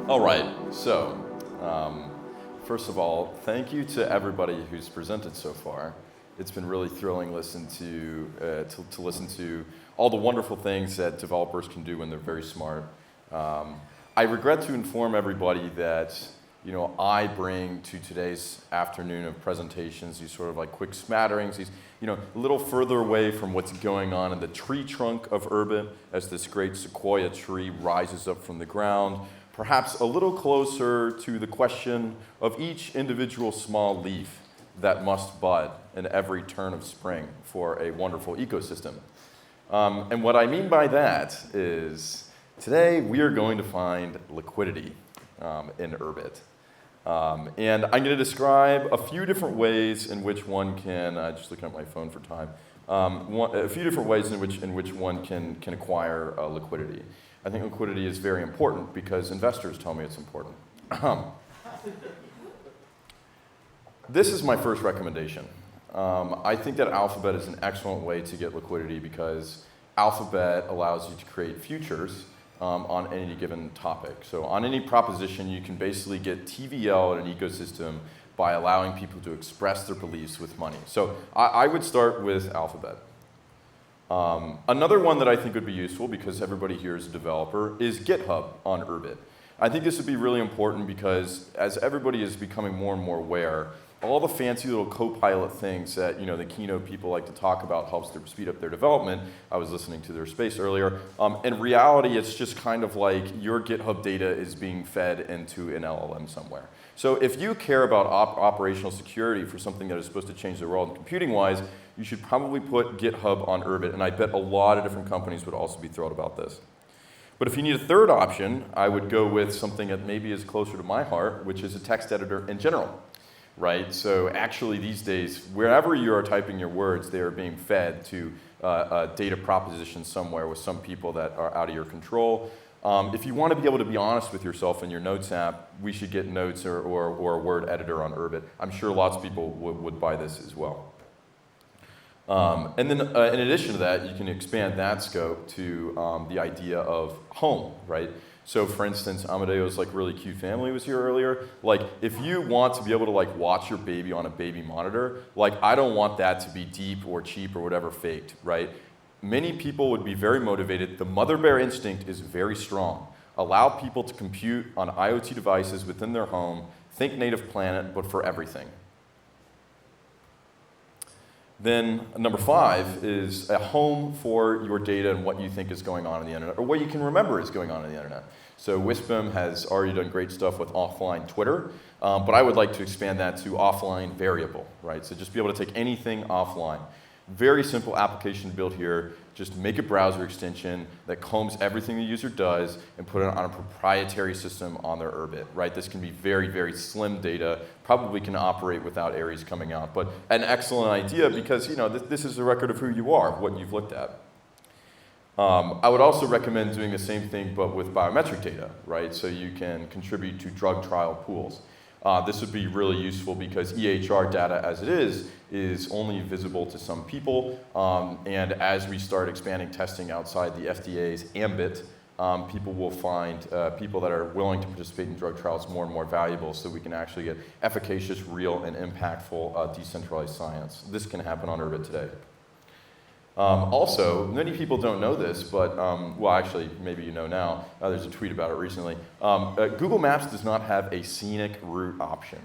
All right, so first of all, thank you to everybody who's presented so far. It's been really thrilling to listen to all the wonderful things that developers can do when they're very smart. I regret to inform everybody that I bring to today's afternoon of presentations these sort of like quick smatterings, these a little further away from what's going on in the tree trunk of Urbit as this great sequoia tree rises up from the ground, perhaps a little closer to the question of each individual small leaf that must bud in every turn of spring for a wonderful ecosystem. And what I mean by that is today we are going to find liquidity in Urbit. And I'm going to describe a few different ways in which one can, just looking at my phone for time, a few different ways in which one can acquire liquidity. I think liquidity is very important because investors tell me it's important. This is my first recommendation. I think that Alphabet is an excellent way to get liquidity because Alphabet allows you to create futures on any given topic. So on any proposition, you can basically get TVL in an ecosystem by allowing people to express their beliefs with money. So I would start with Alphabet. Another one that I think would be useful, because everybody here is a developer, is GitHub on Urbit. I think this would be really important because as everybody is becoming more and more aware, all the fancy little co-pilot things that the keynote people like to talk about helps to speed up their development. I was listening to their space earlier. In reality, it's just kind of like your GitHub data is being fed into an LLM somewhere. So if you care about operational security for something that is supposed to change the world computing-wise, you should probably put GitHub on Urbit, and I bet a lot of different companies would also be thrilled about this. But if you need a third option, I would go with something that maybe is closer to my heart, which is a text editor in general. Right? So actually these days, wherever you are typing your words, they are being fed to a data proposition somewhere with some people that are out of your control. If you want to be able to be honest with yourself in your Notes app, we should get Notes or a word editor on Urbit. I'm sure lots of people would buy this as well. And then in addition to that, you can expand that scope to the idea of home, right? So for instance, Amadeo's really cute family was here earlier. If you want to be able to watch your baby on a baby monitor, I don't want that to be deep or cheap or whatever faked, right? Many people would be very motivated. The mother bear instinct is very strong. Allow people to compute on IoT devices within their home. Think native planet, but for everything. Then number 5 is a home for your data and what you think is going on the internet, or what you can remember is going on the internet. So Wispem has already done great stuff with offline Twitter, but I would like to expand that to offline variable, right? So just be able to take anything offline. Very simple application to build here. Just make a browser extension that combs everything the user does and put it on a proprietary system on their Urbit, right? This can be very, very slim data, probably can operate without errors coming out, but an excellent idea because this is a record of who you are, what you've looked at. I would also recommend doing the same thing but with biometric data, right? So you can contribute to drug trial pools. This would be really useful because EHR data as it is only visible to some people, and as we start expanding testing outside the FDA's ambit, people will find people that are willing to participate in drug trials more and more valuable so we can actually get efficacious, real, and impactful decentralized science. This can happen on Urbit today. Also, many people don't know this, but, well, actually, maybe you know now. There's a tweet about it recently. Google Maps does not have a scenic route option.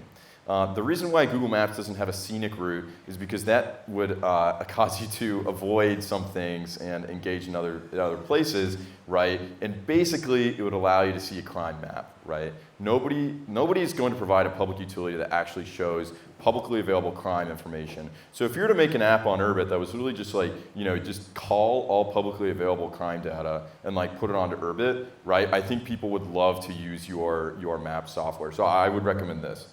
The reason why Google Maps doesn't have a scenic route is because that would cause you to avoid some things and engage in other places, right? And basically, it would allow you to see a crime map, right? Nobody is going to provide a public utility that actually shows publicly available crime information. So if you were to make an app on Urbit that was really just just call all publicly available crime data and put it onto Urbit, right? I think people would love to use your map software. So I would recommend this.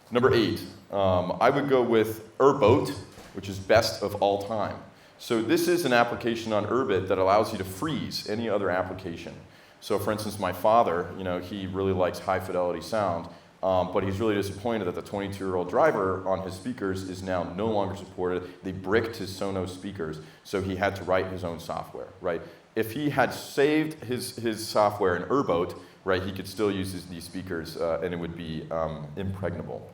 Number 8, I would go with Urbot, which is best of all time. So this is an application on Urbit that allows you to freeze any other application. So for instance, my father, he really likes high fidelity sound, but he's really disappointed that the 22-year-old driver on his speakers is now no longer supported. They bricked his Sonos speakers, so he had to write his own software, right? If he had saved his software in Urbot, right? He could still use these speakers, and it would be impregnable.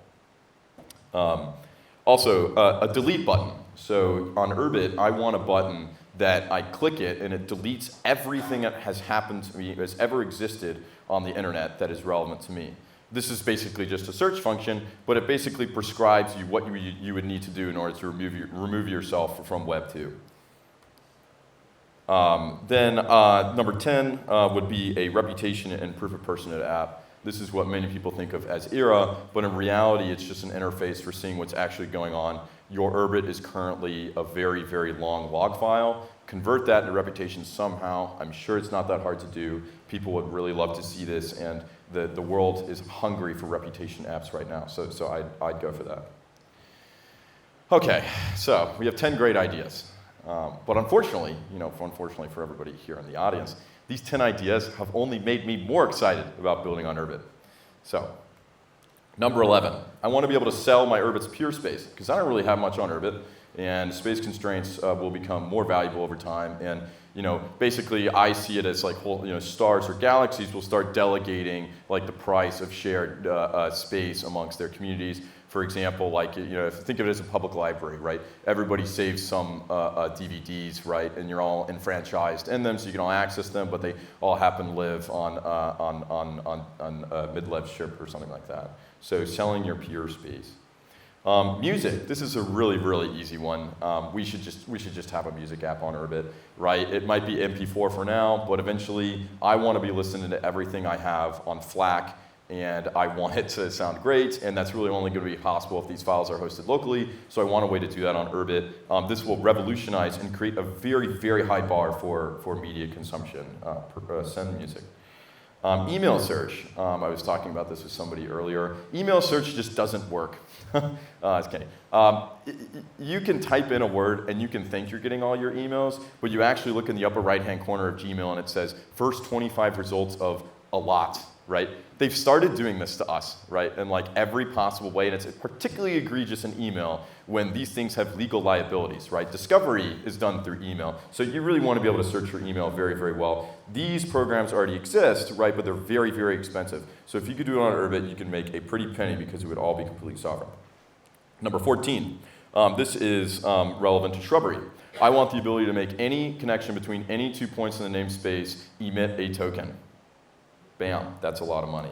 Also, a delete button. So on Urbit, I want a button that I click it and it deletes everything that has happened to me, has ever existed on the internet that is relevant to me. This is basically just a search function, but it basically prescribes you what you would need to do in order to remove yourself from Web 2. Then number 10 would be a reputation and proof of personhood app. This is what many people think of as ERA, but in reality, it's just an interface for seeing what's actually going on. Your Urbit is currently a very, very long log file. Convert that into reputation somehow. I'm sure it's not that hard to do. People would really love to see this, and the world is hungry for reputation apps right now, so I'd go for that. Okay, so we have 10 great ideas. But unfortunately, unfortunately for everybody here in the audience, these 10 ideas have only made me more excited about building on Urbit. So, number 11, I want to be able to sell my Urbit's pure space, because I don't really have much on Urbit, and space constraints will become more valuable over time. And basically, I see it as like stars or galaxies will start delegating like the price of shared space amongst their communities. For example, like if you think of it as a public library, right? Everybody saves some DVDs, right? And you're all enfranchised in them, so you can all access them, but they all happen to live on a mid-level ship or something like that. So selling your pure space. Music. This is a really, really easy one. We should just have a music app on Urbit, right? It might be MP4 for now, but eventually I want to be listening to everything I have on FLAC. And I want it to sound great, and that's really only going to be possible if these files are hosted locally, so I want a way to do that on Urbit. This will revolutionize and create a very, very high bar for media consumption, send music. Email search. I was talking about this with somebody earlier. Email search just doesn't work. Just kidding. You can type in a word, and you can think you're getting all your emails, but you actually look in the upper right-hand corner of Gmail, and it says, first 25 results of a lot. Right? They've started doing this to us, right? In like every possible way, and it's particularly egregious in email when these things have legal liabilities, right? Discovery is done through email, so you really want to be able to search your email very, very well. These programs already exist, right? But they're very, very expensive. So if you could do it on Urbit, you can make a pretty penny because it would all be completely sovereign. Number 14, this is relevant to shrubbery. I want the ability to make any connection between any 2 points in the namespace emit a token. Bam, that's a lot of money.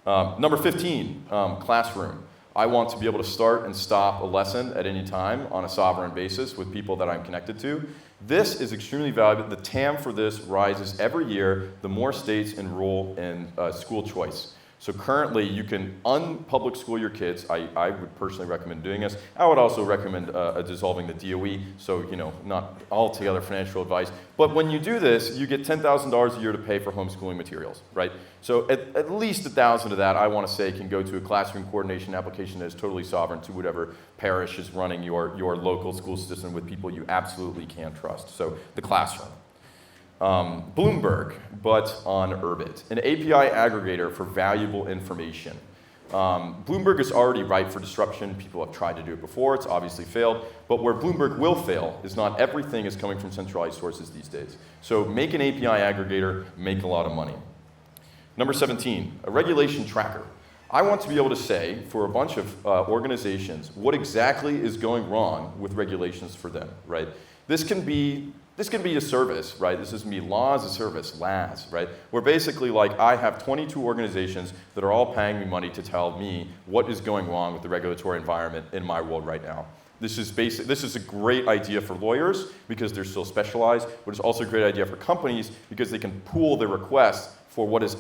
Number 15, classroom. I want to be able to start and stop a lesson at any time on a sovereign basis with people that I'm connected to. This is extremely valuable. The TAM for this rises every year the more states enroll in school choice. So currently, you can unpublic school your kids. I would personally recommend doing this. I would also recommend dissolving the DOE, so not altogether financial advice. But when you do this, you get $10,000 a year to pay for homeschooling materials, right? So at least $1,000 of that, I want to say, can go to a classroom coordination application that is totally sovereign to whatever parish is running your local school system with people you absolutely can't trust. So the classroom. Bloomberg, but on Urbit, an API aggregator for valuable information. Bloomberg is already ripe for disruption. People have tried to do it before. It's obviously failed. But where Bloomberg will fail is not everything is coming from centralized sources these days. So make an API aggregator, make a lot of money. Number 17, a regulation tracker. I want to be able to say for a bunch of organizations what exactly is going wrong with regulations for them, right? This can be a service, right? This is me, law as a service, LAS, right? Where basically, like, I have 22 organizations that are all paying me money to tell me what is going wrong with the regulatory environment in my world right now. This is a great idea for lawyers because they're still specialized, but it's also a great idea for companies because they can pool their requests for what is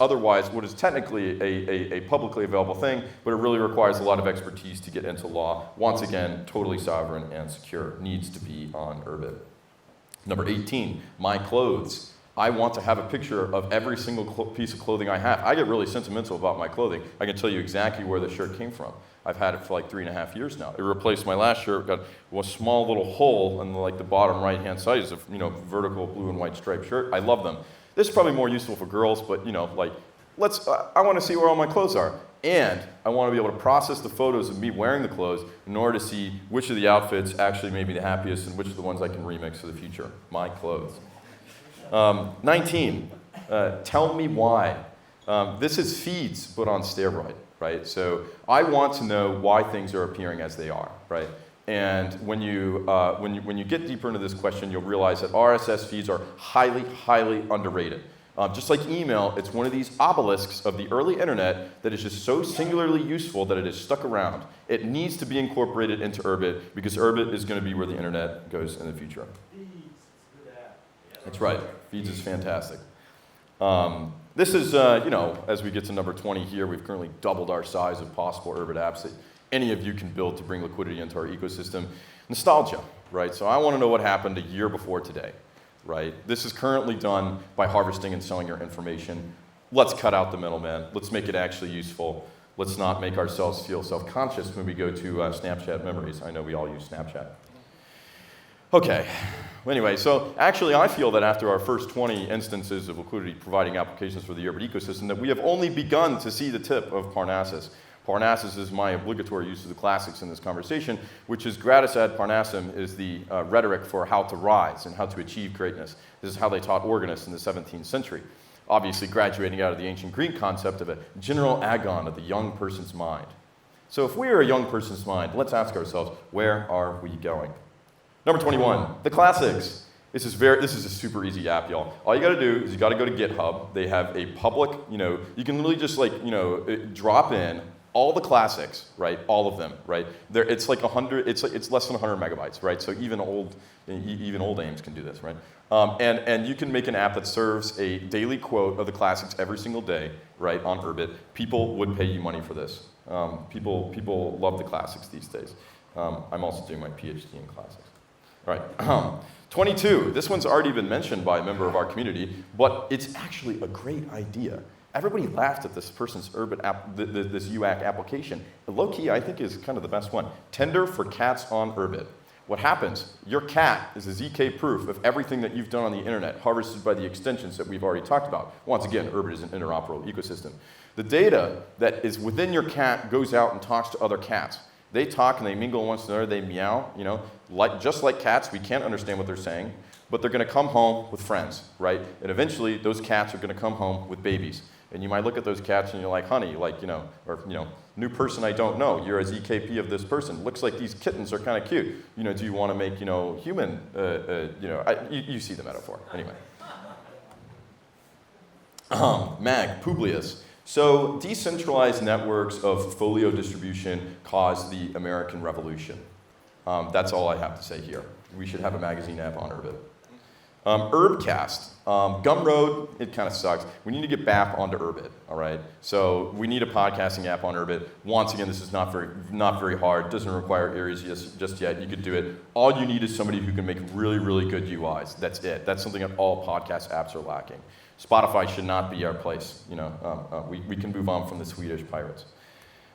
technically a publicly available thing, but it really requires a lot of expertise to get into law. Once again, totally sovereign and secure, needs to be on Urbit. Number 18, my clothes. I want to have a picture of every single piece of clothing I have. I get really sentimental about my clothing. I can tell you exactly where the shirt came from. I've had it for like 3.5 years now. It replaced my last shirt, got a small little hole in the bottom right-hand side. It's a vertical blue and white striped shirt. I love them. This is probably more useful for girls, but I want to see where all my clothes are. And I want to be able to process the photos of me wearing the clothes in order to see which of the outfits actually made me the happiest and which of the ones I can remix for the future. My clothes. 19, tell me why. This is feeds, but on steroid, right? So I want to know why things are appearing as they are, right? And when you get deeper into this question, you'll realize that RSS feeds are highly, highly underrated. Just like email, it's one of these obelisks of the early internet that is just so singularly useful that it is stuck around. It needs to be incorporated into Urbit because Urbit is going to be where the internet goes in the future. That's right. Feeds is fantastic. This is, as we get to number 20 here, we've currently doubled our size of possible Urbit apps that any of you can build to bring liquidity into our ecosystem. Nostalgia, right? So I want to know what happened a year before today, right? This is currently done by harvesting and selling your information. Let's cut out the middleman. Let's make it actually useful. Let's not make ourselves feel self-conscious when we go to Snapchat memories. I know we all use Snapchat. Okay, anyway, so actually I feel that after our first 20 instances of liquidity providing applications for the Urbit ecosystem that we have only begun to see the tip of Parnassus. Parnassus is my obligatory use of the classics in this conversation, which is gratis ad Parnassum is the rhetoric for how to rise and how to achieve greatness. This is how they taught organists in the 17th century, obviously graduating out of the ancient Greek concept of a general agon of the young person's mind. So if we are a young person's mind, let's ask ourselves, where are we going? Number 21, the classics. This is a super easy app, y'all. All you gotta do is you gotta go to GitHub. They have a public, you can literally just drop in all the classics, right? All of them, right? It's like 100, it's less than 100 megabytes, right? So even old AIMs can do this, right? And you can make an app that serves a daily quote of the classics every single day, right, on Urbit. People would pay you money for this. People love the classics these days. I'm also doing my PhD in classics. All right, 22. This one's already been mentioned by a member of our community, but it's actually a great idea. Everybody laughed at this person's Urbit app, this UAC application. Low-key, I think, is kind of the best one. Tender for cats on Urbit. What happens? Your cat is a ZK proof of everything that you've done on the internet, harvested by the extensions that we've already talked about. Once again, Urbit is an interoperable ecosystem. The data that is within your cat goes out and talks to other cats. They talk and they mingle once another, they meow, just like cats, we can't understand what they're saying, but they're gonna come home with friends, right? And eventually those cats are gonna come home with babies. And you might look at those cats and you're like, honey, new person I don't know, you're a ZKP of this person. Looks like these kittens are kind of cute. Do you wanna make, human, you see the metaphor, anyway. Publius. So decentralized networks of folio distribution caused the American Revolution. That's all I have to say here. We should have a magazine app on Urbit. Urbcast. Gumroad, it kind of sucks. We need to get BAP onto Urbit, all right? So we need a podcasting app on Urbit. Once again, this is not very hard. Doesn't require areas just yet. You could do it. All you need is somebody who can make really, really good UIs. That's it. That's something that all podcast apps are lacking. Spotify should not be our place. We can move on from the Swedish pirates.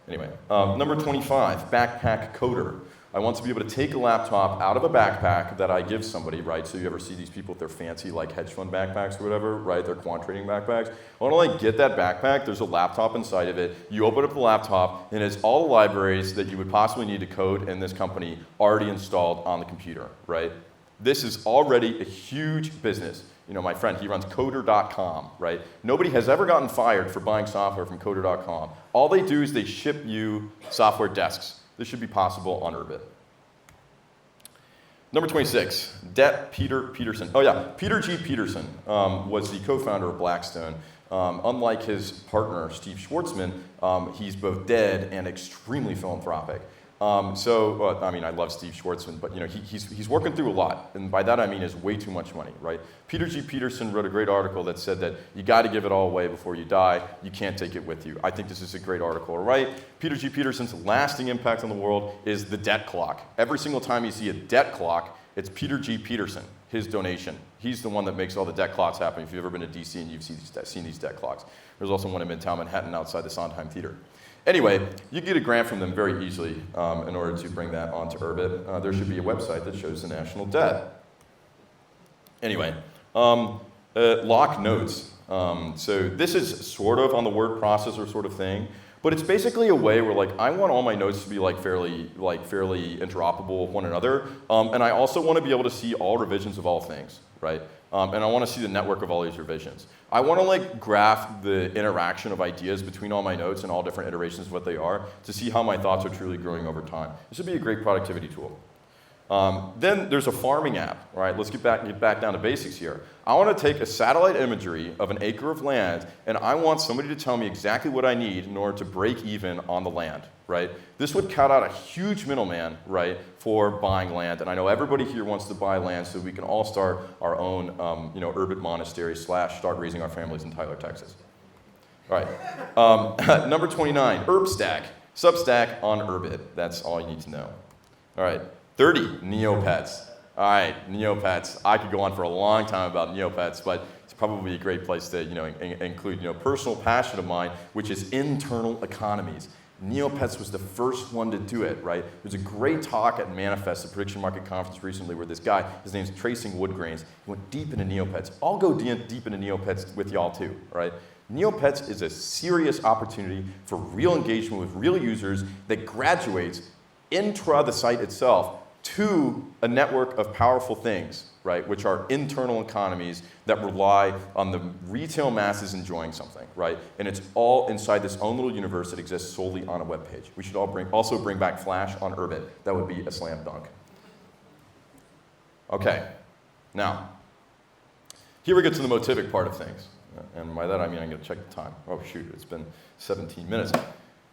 Anyway, number 25, backpack coder. I want to be able to take a laptop out of a backpack that I give somebody, right? So you ever see these people with their fancy hedge fund backpacks or whatever, right? Their quant trading backpacks. I want to get that backpack, there's a laptop inside of it. You open up the laptop and it's all the libraries that you would possibly need to code in this company already installed on the computer, right? This is already a huge business. My friend, he runs coder.com, right? Nobody has ever gotten fired for buying software from coder.com. All they do is they ship you software desks. This should be possible on Urbit. Number 26, Peter Peterson. Oh yeah, Peter G. Peterson was the co-founder of Blackstone. Unlike his partner, Steve Schwartzman, he's both dead and extremely philanthropic. I love Steve Schwartzman, but he's working through a lot, and by that I mean is way too much money, right? Peter G. Peterson wrote a great article that said that you got to give it all away before you die. You can't take it with you. I think this is a great article, right? Peter G. Peterson's lasting impact on the world is the debt clock. Every single time you see a debt clock, it's Peter G. Peterson, his donation. He's the one that makes all the debt clocks happen. If you've ever been to DC and you've seen these debt clocks, there's also one in Midtown Manhattan outside the Sondheim Theater. Anyway, you get a grant from them very easily in order to bring that onto Urbit. There should be a website that shows the national debt. Anyway, lock nodes. So this is sort of on the word processor sort of thing, But it's basically a way where like I want all my nodes to be fairly interoperable with one another, and I also want to be able to see all revisions of all things, right? And I want to see the network of all these revisions. I want to graph the interaction of ideas between all my nodes and all different iterations of what they are to see how my thoughts are truly growing over time. This would be a great productivity tool. Then there's a farming app, right? Let's get back down to basics here. I want to take a satellite imagery of an acre of land, and I want somebody to tell me exactly what I need in order to break even on the land, right? This would cut out a huge middleman, right, for buying land. And I know everybody here wants to buy land so we can all start our own, Urbit monastery / start raising our families in Tyler, Texas. All right. Number 29, Urbstack. Substack on Urbit. That's all you need to know. All right. 30, Neopets. All right, Neopets. I could go on for a long time about Neopets, but it's probably a great place to include personal passion of mine, which is internal economies. Neopets was the first one to do it, right? There's a great talk at Manifest, the prediction market conference recently, where this guy, his name's Tracing Woodgrains, he went deep into Neopets. I'll go deep into Neopets with y'all too, right? Neopets is a serious opportunity for real engagement with real users that graduates intra the site itself to a network of powerful things, right, which are internal economies that rely on the retail masses enjoying something, right? And it's all inside this own little universe that exists solely on a web page. We should also bring back Flash on Urbit. That would be a slam dunk. Okay, now, here we get to the motivic part of things. And by that I mean I'm going to check the time. Oh shoot, it's been 17 minutes.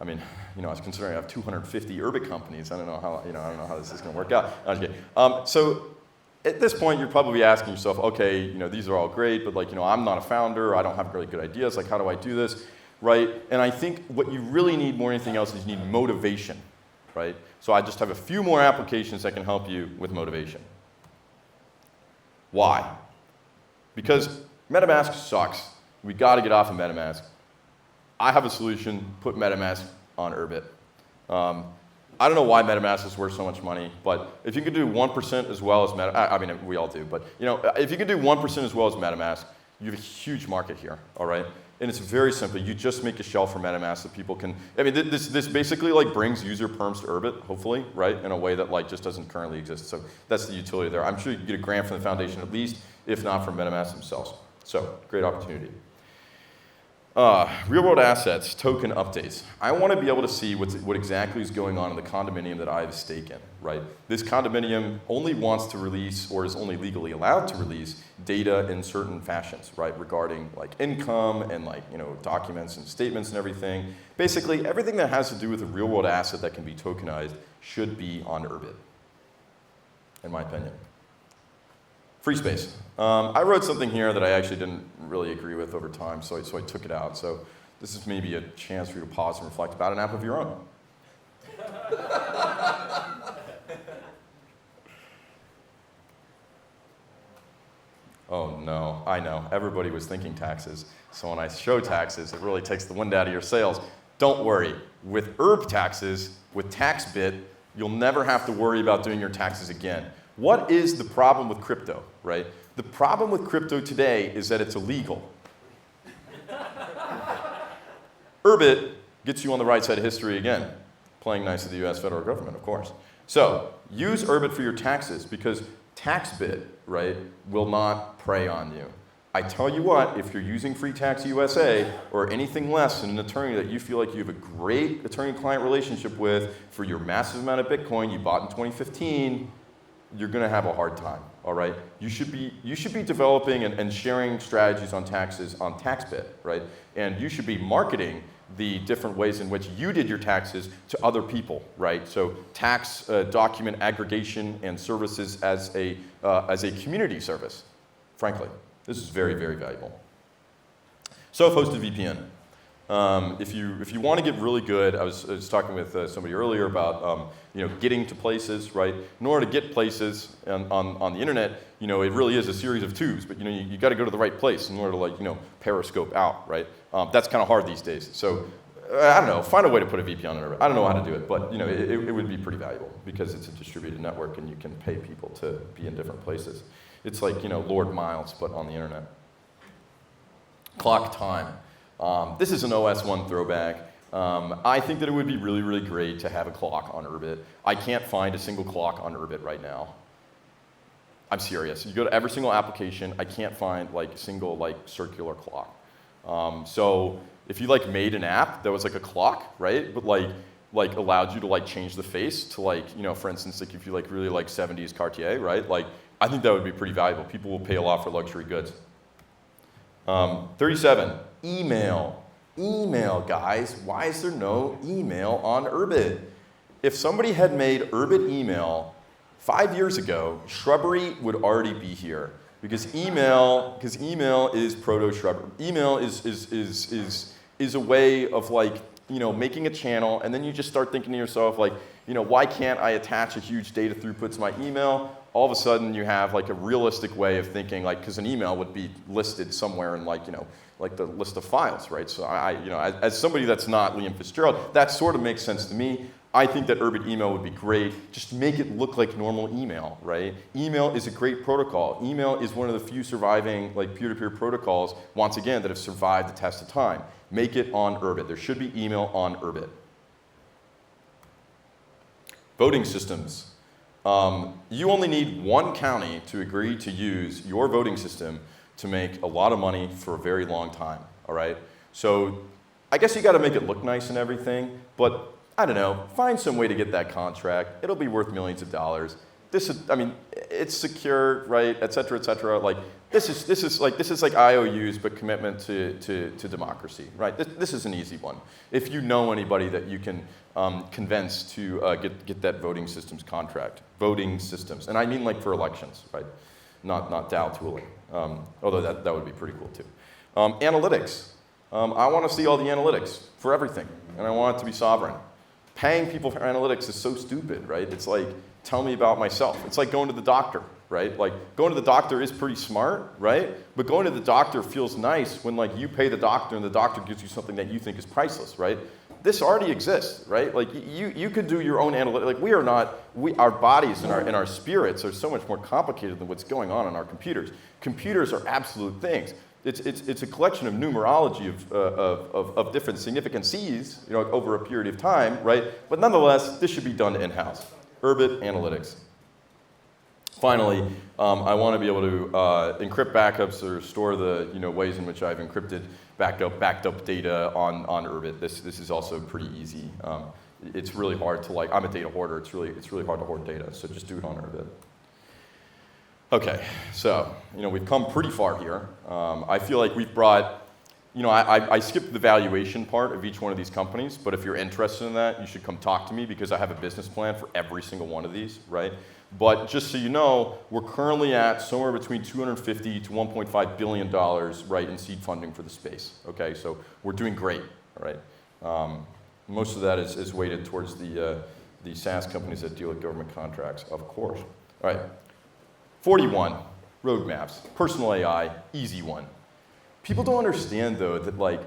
I mean, I was considering I have 250 Urbit companies. I don't know how this is going to work out. So at this point, you're probably asking yourself, okay, these are all great, but I'm not a founder. I don't have really good ideas. How do I do this, right? And I think what you really need more than anything else is you need motivation, right? So I just have a few more applications that can help you with motivation. Why? Because Metamask sucks. We got to get off of Metamask. I have a solution, put Metamask on Urbit. I don't know why Metamask is worth so much money, but if you could do 1% as well as Metamask, I mean, we all do, but if you could do 1% as well as Metamask, you have a huge market here, all right? And it's very simple. You just make a shell for Metamask that people can, this basically brings user perms to Urbit, hopefully, right? In a way that just doesn't currently exist. So that's the utility there. I'm sure you can get a grant from the foundation at least, if not from Metamask themselves. So, great opportunity. Real-world assets, token updates. I want to be able to see what exactly is going on in the condominium that I have a stake in, right? This condominium only wants to release, or is only legally allowed to release, data in certain fashions, right? Regarding income and documents and statements and everything. Basically, everything that has to do with a real-world asset that can be tokenized should be on Urbit, in my opinion. Free space. I wrote something here that I actually didn't really agree with over time, so I took it out. So this is maybe a chance for you to pause and reflect about an app of your own. Oh no, I know. Everybody was thinking taxes. So when I show taxes, it really takes the wind out of your sails. Don't worry. With Urbit taxes, with TaxBit, you'll never have to worry about doing your taxes again. What is the problem with crypto, right? The problem with crypto today is that it's illegal. Urbit gets you on the right side of history again, playing nice to the US federal government, of course. So use Urbit for your taxes because TaxBit, right, will not prey on you. I tell you what, if you're using Free Tax USA or anything less than an attorney that you feel like you have a great attorney-client relationship with for your massive amount of Bitcoin you bought in 2015, you're going to have a hard time, all right? You should be developing and sharing strategies on taxes on TaxBit, right? And you should be marketing the different ways in which you did your taxes to other people, right? So tax document aggregation and services as a community service, frankly. This is very, very valuable. Self-hosted VPN. If you want to get really good, I was talking with somebody earlier about getting to places, right? In order to get places on the internet, it really is a series of tubes, but you got to go to the right place in order to periscope out, right? That's kind of hard these days. So I don't know, find a way to put a VPN on it. I don't know how to do it, but it would be pretty valuable because it's a distributed network and you can pay people to be in different places. It's like Lord Miles, but on the internet. Clock time. This is an OS 1 throwback. I think that it would be really, really great to have a clock on Urbit. I can't find a single clock on Urbit right now. I'm serious. You go to every single application, I can't find like a single like circular clock. So if you like made an app that was like a clock, right? But like allowed you to like change the face to like, you know, for instance, like if you like really like 70s Cartier, right? Like I think that would be pretty valuable. People will pay a lot for luxury goods. 37, email. Email, guys. Why is there no email on Urbit? If somebody had made Urbit email 5 years ago, Shrubbery would already be here. Because email is proto-Shrubbery. Email is a way of like, you know, making a channel, and then you just start thinking to yourself like, you know, why can't I attach a huge data throughput to my email? All of a sudden you have like a realistic way of thinking, like, because an email would be listed somewhere in like, you know, like the list of files, right? So you know, as somebody that's not Liam Fitzgerald, that sort of makes sense to me. I think that Urbit email would be great. Just make it look like normal email, right? Email is a great protocol. Email is one of the few surviving like peer-to-peer protocols, once again, that have survived the test of time. Make it on Urbit. There should be email on Urbit. Voting systems. You only need one county to agree to use your voting system to make a lot of money for a very long time, all right? So I guess you gotta make it look nice and everything, but I don't know, find some way to get that contract. It'll be worth millions of dollars. This is, I mean, it's secure, right, et cetera, et cetera. Like, this is like IOUs, but commitment to democracy, right? This is an easy one. If you know anybody that you can convince to get that voting systems contract. Voting systems, and I mean like for elections, right? Not DAO tooling, although that would be pretty cool too. Analytics. I want to see all the analytics for everything, and I want it to be sovereign. Paying people for analytics is so stupid, right? It's like, tell me about myself. It's like going to the doctor, right? Like, going to the doctor is pretty smart, right? But going to the doctor feels nice when like you pay the doctor and the doctor gives you something that you think is priceless, right? This already exists, right? Like you could do your own analytics. Like our bodies and our spirits are so much more complicated than what's going on in our computers. Computers are absolute things. It's a collection of numerology of different significancies, you know, over a period of time, right? But nonetheless, this should be done in-house. Urbit analytics. Finally, I want to be able to encrypt backups or store the ways in which I've encrypted backed up data on Urbit. This is also pretty easy. It's really hard to like. I'm a data hoarder. It's really hard to hoard data. So just do it on Urbit. Okay, so we've come pretty far here. I feel like we've brought. I skipped the valuation part of each one of these companies, but if you're interested in that, you should come talk to me because I have a business plan for every single one of these, right? But just so you know, we're currently at somewhere between $250 to $1.5 billion, right, in seed funding for the space, okay? So we're doing great, all right? Most of that is weighted towards the SaaS companies that deal with government contracts, of course. All right, 41, roadmaps, personal AI, easy one. People don't understand, though, that like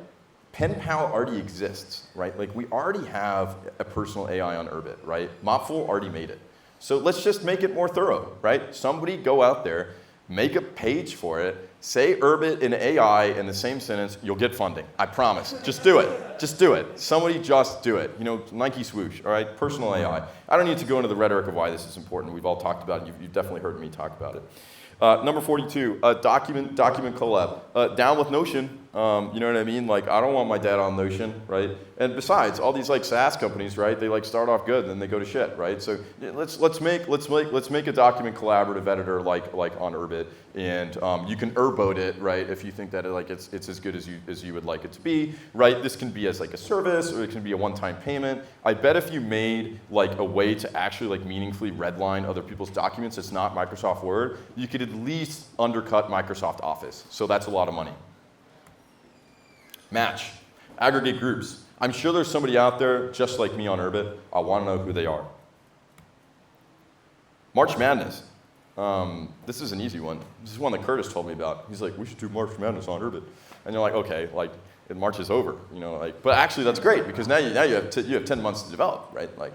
Pen Pal already exists, right? Like we already have a personal AI on Urbit, right? Mopful already made it. So let's just make it more thorough, right? Somebody go out there, make a page for it, say Urbit and AI in the same sentence, you'll get funding. I promise. Just do it. Just do it. Somebody just do it. Nike swoosh, all right? Personal AI. I don't need to go into the rhetoric of why this is important. We've all talked about it. You've definitely heard me talk about it. Number 42, document collab. Down with Notion, you know what I mean? Like, I don't want my data on Notion, right? And besides, all these like SaaS companies, right? They like start off good, and then they go to shit, right? So let's make a document collaborative editor like on Urbit, and you can Urbot it, right? If you think that it's as good as you would like it to be, right? This can be as like a service, or it can be a one-time payment. I bet if you made like a way to actually like meaningfully redline other people's documents, it's not Microsoft Word, you could at least undercut Microsoft Office. So that's a lot of money. Match, aggregate groups. I'm sure there's somebody out there just like me on Urbit. I want to know who they are. March Madness. This is an easy one. This is one that Curtis told me about. He's like, we should do March Madness on Urbit. And you're like, okay, like March is over, but actually that's great because now you have 10 months to develop, right? Like,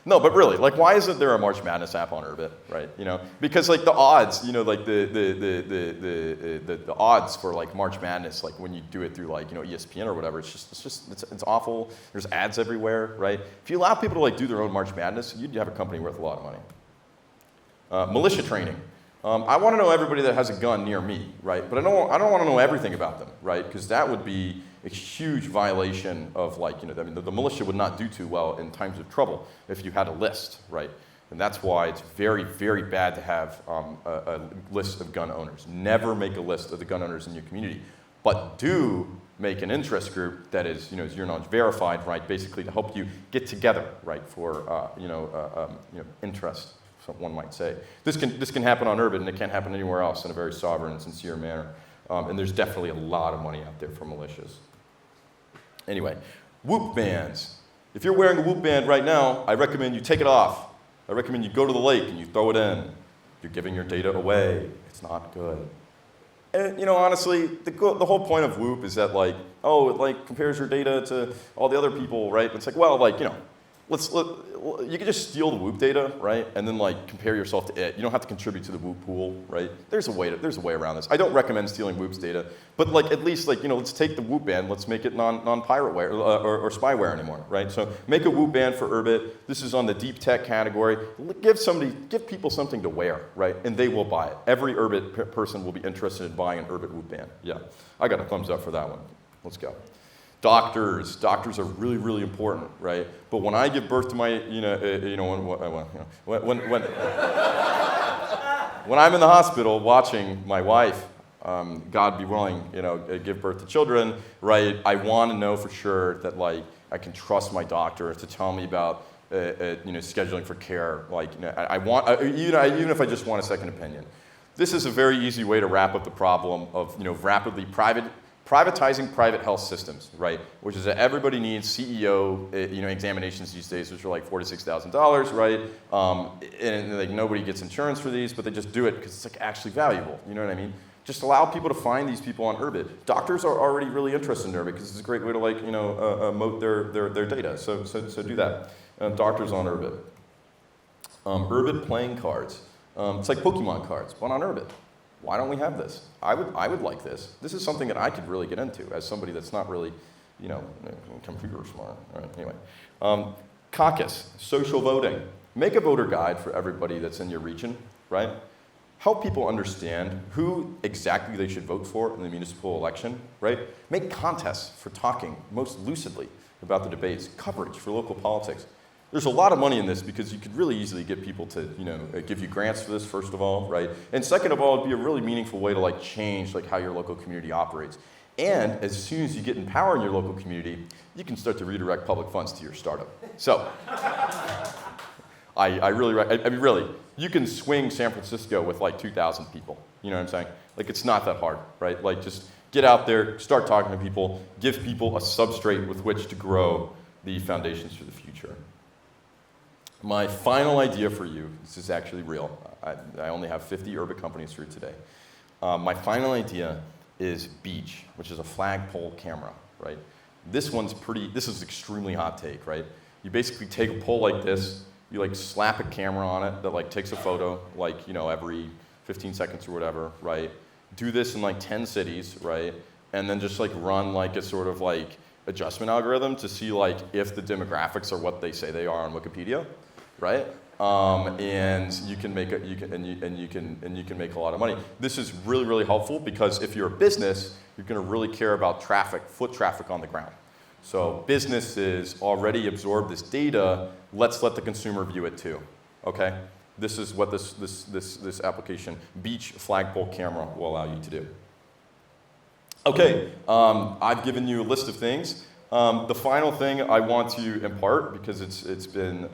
No, but really, like, why isn't there a March Madness app on Urbit, right? You know, because like the odds, you know, like the odds for like March Madness, like when you do it through like, you know, ESPN or whatever, it's awful. There's ads everywhere, right? If you allow people to like do their own March Madness, you'd have a company worth a lot of money. Militia training. I want to know everybody that has a gun near me, right? But I don't want to know everything about them, right? Because that would be a huge violation of like, you know, I mean, the militia would not do too well in times of trouble if you had a list, right? And that's why it's very, very bad to have a list of gun owners. Never make a list of the gun owners in your community, but do make an interest group that is, you know, zero knowledge verified, right? Basically to help you get together, right, for interest. So one might say. This can happen on Urbit, and it can't happen anywhere else in a very sovereign and sincere manner. And there's definitely a lot of money out there for militias. Anyway, Whoop bands. If you're wearing a Whoop band right now, I recommend you take it off. I recommend you go to the lake and you throw it in. You're giving your data away. It's not good. And you know, honestly, the whole point of Whoop is that like, oh, it like compares your data to all the other people, right? It's like, well, like, you know, you can just steal the Whoop data, right, and then like compare yourself to it. You don't have to contribute to the Whoop pool, right? There's a way around this. I don't recommend stealing Whoop's data, but like at least like, you know, let's take the Whoop band, let's make it non-pirateware or spyware anymore, right? So make a Whoop band for Urbit. This is on the deep tech category. Give people something to wear, right? And they will buy it. Every Urbit person will be interested in buying an Urbit Whoop band. Yeah, I got a thumbs up for that one. Let's go. Doctors are really, really important, right? But when I give birth to my, when I'm in the hospital watching my wife, God be willing, you know, give birth to children, right? I want to know for sure that like I can trust my doctor to tell me about, scheduling for care. Like, you know, I want, even if I just want a second opinion. This is a very easy way to wrap up the problem of, you know, rapidly privatizing private health systems, right? Which is that everybody needs CEO, examinations these days, which are like $4,000 to $6,000, right? And like nobody gets insurance for these, but they just do it because it's like actually valuable. You know what I mean? Just allow people to find these people on Urbit. Doctors are already really interested in Urbit because it's a great way to like, you know, moat their data. So do that. Doctors on Urbit. Urbit playing cards. It's like Pokemon cards, but on Urbit. Why don't we have this? I would like this. This is something that I could really get into as somebody that's not really, you know, computer smart. All right, anyway. Caucus, social voting. Make a voter guide for everybody that's in your region, right? Help people understand who exactly they should vote for in the municipal election, right? Make contests for talking most lucidly about the debates, coverage for local politics. There's a lot of money in this because you could really easily get people to, you know, give you grants for this, first of all, right? And second of all, it'd be a really meaningful way to like change like how your local community operates. And as soon as you get in power in your local community, you can start to redirect public funds to your startup. So, I mean, really, you can swing San Francisco with like 2,000 people. You know what I'm saying? Like, it's not that hard, right? Like, just get out there, start talking to people, give people a substrate with which to grow the foundations for the future. My final idea for you, this is actually real. I only have 50 Urbit companies through today. My final idea is Beach, which is a flagpole camera, right? This is extremely hot take, right? You basically take a pole like this, you like slap a camera on it that like takes a photo, like, you know, every 15 seconds or whatever, right? Do this in like 10 cities, right? And then just like run like a sort of like adjustment algorithm to see like if the demographics are what they say they are on Wikipedia, right? And you can make you can make a lot of money. This is really, really helpful because if you're a business, you're going to really care about traffic, foot traffic on the ground. So businesses already absorb this data. Let's let the consumer view it too. Okay? This is what this application, Beach Flagpole Camera, will allow you to do. Okay, I've given you a list of things. The final thing I want to impart, because it's been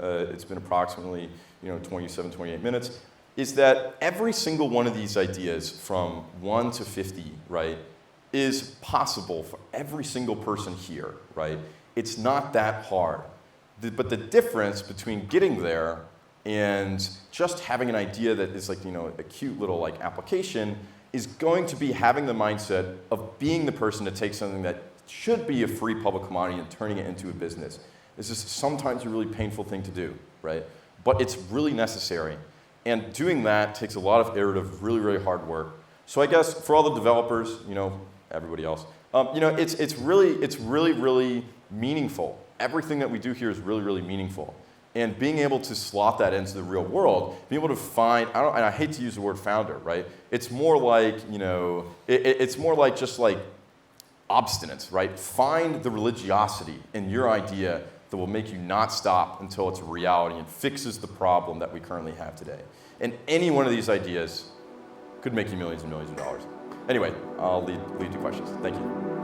approximately 27, 28 minutes, is that every single one of these ideas from 1 to 50, right, is possible for every single person here, right? It's not that hard. But the difference between getting there and just having an idea that is like, a cute little like application is going to be having the mindset of being the person to take something that should be a free public commodity and turning it into a business. is just sometimes a really painful thing to do, right? But it's really necessary. And doing that takes a lot of iterative, really, really hard work. So I guess for all the developers, everybody else, it's really, really meaningful. Everything that we do here is really, really meaningful. And being able to slot that into the real world, being able to find, and I hate to use the word founder, right? It's more like, it's more like just like obstinance, right? Find the religiosity in your idea that will make you not stop until it's a reality and fixes the problem that we currently have today. And any one of these ideas could make you millions and millions of dollars. Anyway, I'll lead to questions. Thank you.